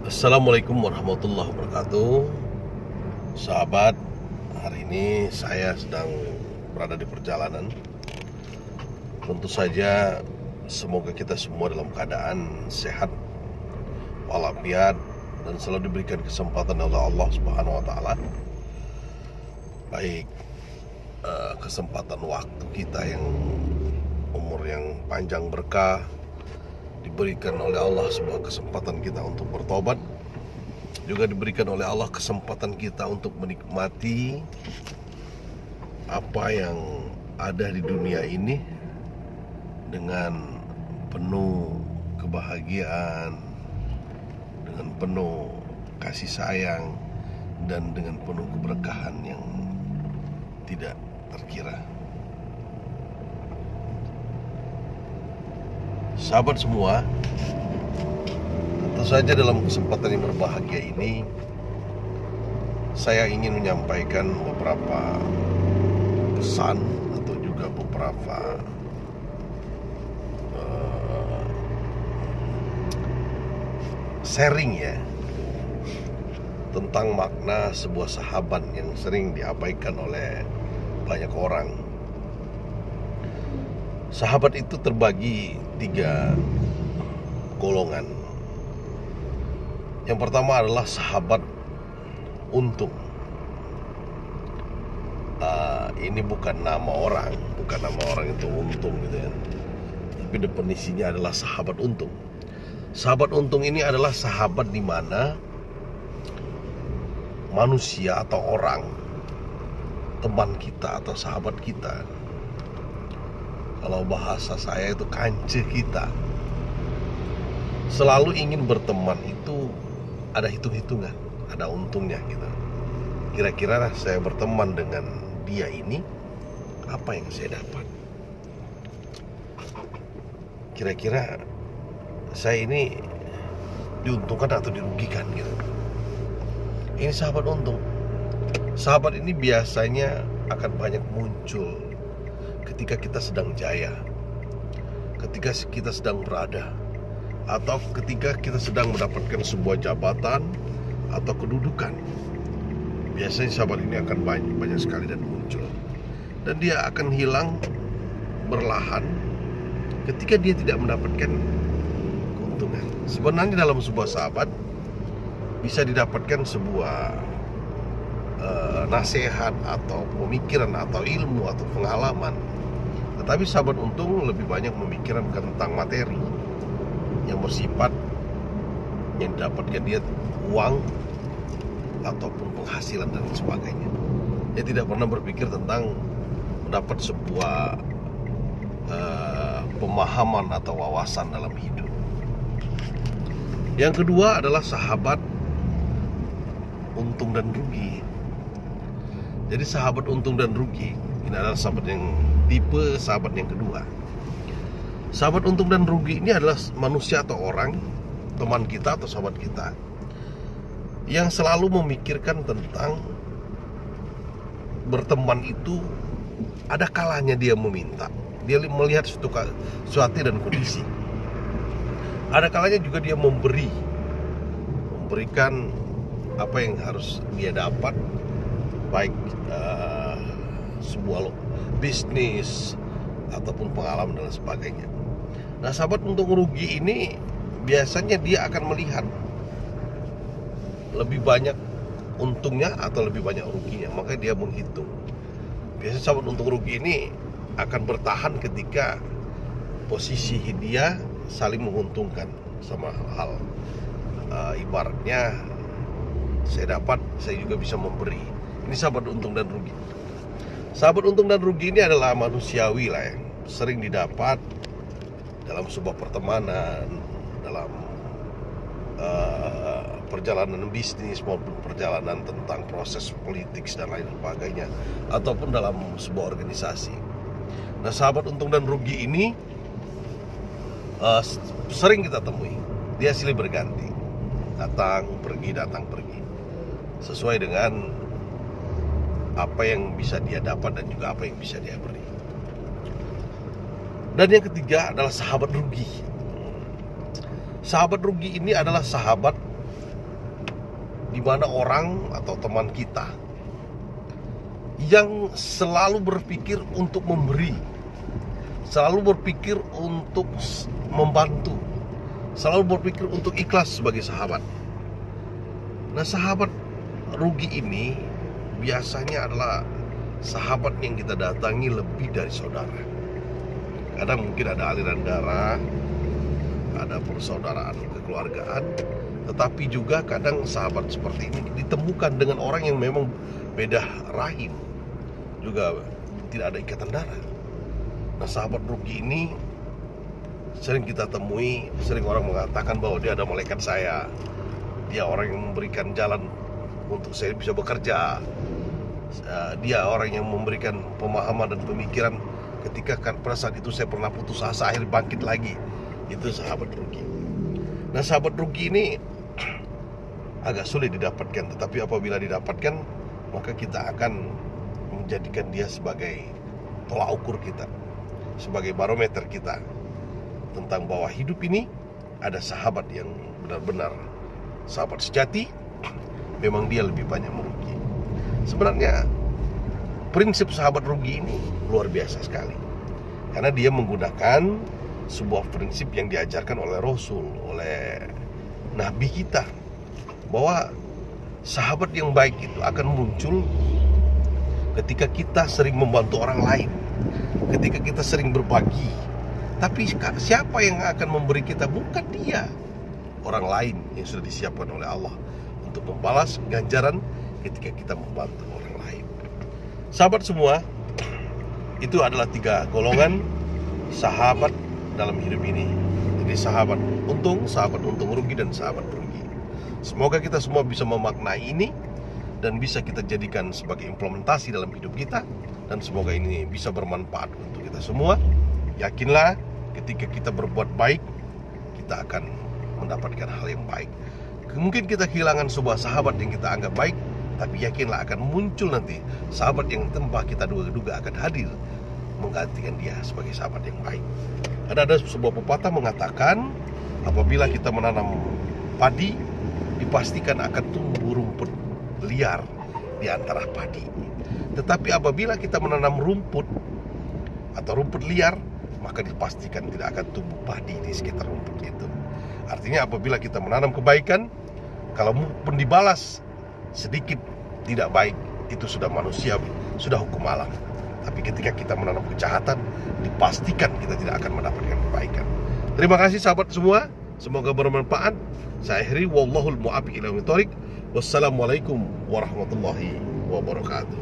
Assalamualaikum warahmatullahi wabarakatuh. Sahabat, hari ini saya sedang berada di perjalanan. Tentu saja semoga kita semua dalam keadaan sehat walafiat dan selalu diberikan kesempatan oleh Allah Subhanahu wa taala. Baik kesempatan waktu kita yang umur yang panjang berkah, diberikan oleh Allah sebuah kesempatan kita untuk bertobat, juga diberikan oleh Allah kesempatan kita untuk menikmati apa yang ada di dunia ini dengan penuh kebahagiaan, dengan penuh kasih sayang, dan dengan penuh keberkahan yang tidak terkira. Sahabat semua, tentu saja dalam kesempatan yang berbahagia ini saya ingin menyampaikan beberapa pesan atau juga beberapa sharing ya, tentang makna sebuah sahabat yang sering diabaikan oleh banyak orang. Sahabat itu terbagi 3 golongan. Yang pertama adalah sahabat untung. Ini bukan nama orang itu untung gitu ya. Tapi definisinya adalah sahabat untung. Sahabat untung ini adalah sahabat di mana manusia atau orang, teman kita atau sahabat kita, kalau bahasa saya itu kanceh kita, selalu ingin berteman itu ada hitung-hitungan, ada untungnya gitu. Kira-kira saya berteman dengan dia ini, apa yang saya dapat? Kira-kira saya ini diuntungkan atau dirugikan gitu. Ini sahabat untung. Sahabat ini biasanya akan banyak muncul ketika kita sedang jaya, ketika kita sedang berada, atau ketika kita sedang mendapatkan sebuah jabatan atau kedudukan. Biasanya sahabat ini akan banyak sekali dan muncul, dan dia akan hilang berlahan ketika dia tidak mendapatkan keuntungan. Sebenarnya dalam sebuah sahabat bisa didapatkan sebuah nasihat atau pemikiran atau ilmu atau pengalaman. Tetapi sahabat untung lebih banyak memikirkan tentang materi yang bersifat yang didapatkan dia, uang ataupun penghasilan dan sebagainya. Dia tidak pernah berpikir tentang mendapat sebuah pemahaman atau wawasan dalam hidup. Yang kedua adalah sahabat untung dan rugi. Jadi sahabat untung dan rugi ini adalah sahabat yang tipe sahabat yang kedua. Sahabat untung dan rugi ini adalah manusia atau orang, teman kita atau sahabat kita, yang selalu memikirkan tentang berteman itu ada kalanya dia meminta, dia melihat suatu dan kondisi. Ada kalanya juga dia memberikan apa yang harus dia dapat, baik sebuah bisnis ataupun pengalaman dan sebagainya. Nah, sahabat untung rugi ini biasanya dia akan melihat lebih banyak untungnya atau lebih banyak ruginya, makanya dia menghitung. Biasanya sahabat untung rugi ini akan bertahan ketika posisi dia saling menguntungkan sama hal. Ibaratnya saya dapat, saya juga bisa memberi. Ini sahabat untung dan rugi. Sahabat untung dan rugi ini adalah manusiawi lah, yang sering didapat dalam sebuah pertemanan, dalam perjalanan bisnis maupun perjalanan tentang proses politik dan lain sebagainya, ataupun dalam sebuah organisasi. Nah, sahabat untung dan rugi ini sering kita temui. Dia silih berganti, datang pergi, sesuai dengan apa yang bisa dia dapat dan juga apa yang bisa dia beri. Dan yang ketiga adalah sahabat rugi. Sahabat rugi ini adalah sahabat di mana orang atau teman kita yang selalu berpikir untuk memberi, selalu berpikir untuk membantu, selalu berpikir untuk ikhlas sebagai sahabat. Nah, sahabat rugi ini biasanya adalah sahabat yang kita datangi lebih dari saudara. Kadang mungkin ada aliran darah, ada persaudaraan kekeluargaan, tetapi juga kadang sahabat seperti ini ditemukan dengan orang yang memang beda rahim, juga tidak ada ikatan darah. Nah, sahabat rugi ini sering kita temui, sering orang mengatakan bahwa dia ada malaikat saya, dia orang yang memberikan jalan untuk saya bisa bekerja, dia orang yang memberikan pemahaman dan pemikiran ketika pada saat itu saya pernah putus asa, akhirnya bangkit lagi. Itu sahabat rugi. Nah, sahabat rugi ini agak sulit didapatkan, tetapi apabila didapatkan, maka kita akan menjadikan dia sebagai tolak ukur kita, sebagai barometer kita tentang bahwa hidup ini ada sahabat yang benar-benar sahabat sejati. Memang dia lebih banyak merugi. Sebenarnya prinsip sahabat rugi ini luar biasa sekali, karena dia menggunakan sebuah prinsip yang diajarkan oleh Rasul, oleh Nabi kita, bahwa sahabat yang baik itu akan muncul ketika kita sering membantu orang lain, ketika kita sering berbagi. Tapi siapa yang akan memberi kita? Bukan dia, orang lain yang sudah disiapkan oleh Allah untuk membalas ganjaran ketika kita membantu orang lain. Sahabat semua, itu adalah 3 golongan sahabat dalam hidup ini. Jadi sahabat untung rugi, dan sahabat rugi. Semoga kita semua bisa memaknai ini dan bisa kita jadikan sebagai implementasi dalam hidup kita, dan semoga ini bisa bermanfaat untuk kita semua. Yakinlah, ketika kita berbuat baik, kita akan mendapatkan hal yang baik. Mungkin kita kehilangan sebuah sahabat yang kita anggap baik, tapi yakinlah akan muncul nanti sahabat yang tanpa kita duga-duga akan hadir menggantikan dia sebagai sahabat yang baik. Ada sebuah pepatah mengatakan, apabila kita menanam padi, dipastikan akan tumbuh rumput liar di antara padi. Tetapi apabila kita menanam rumput atau rumput liar, maka dipastikan tidak akan tumbuh padi di sekitar rumput itu. Artinya apabila kita menanam kebaikan, kalau pun dibalas sedikit tidak baik, itu sudah manusiawi, sudah hukum alam. Tapi ketika kita menanam kejahatan, dipastikan kita tidak akan mendapatkan kebaikan. Terima kasih sahabat semua, semoga bermanfaat. Saya akhiri, wallahul muwaffiq ila aqwamit thoriq. Wassalamualaikum warahmatullahi wabarakatuh.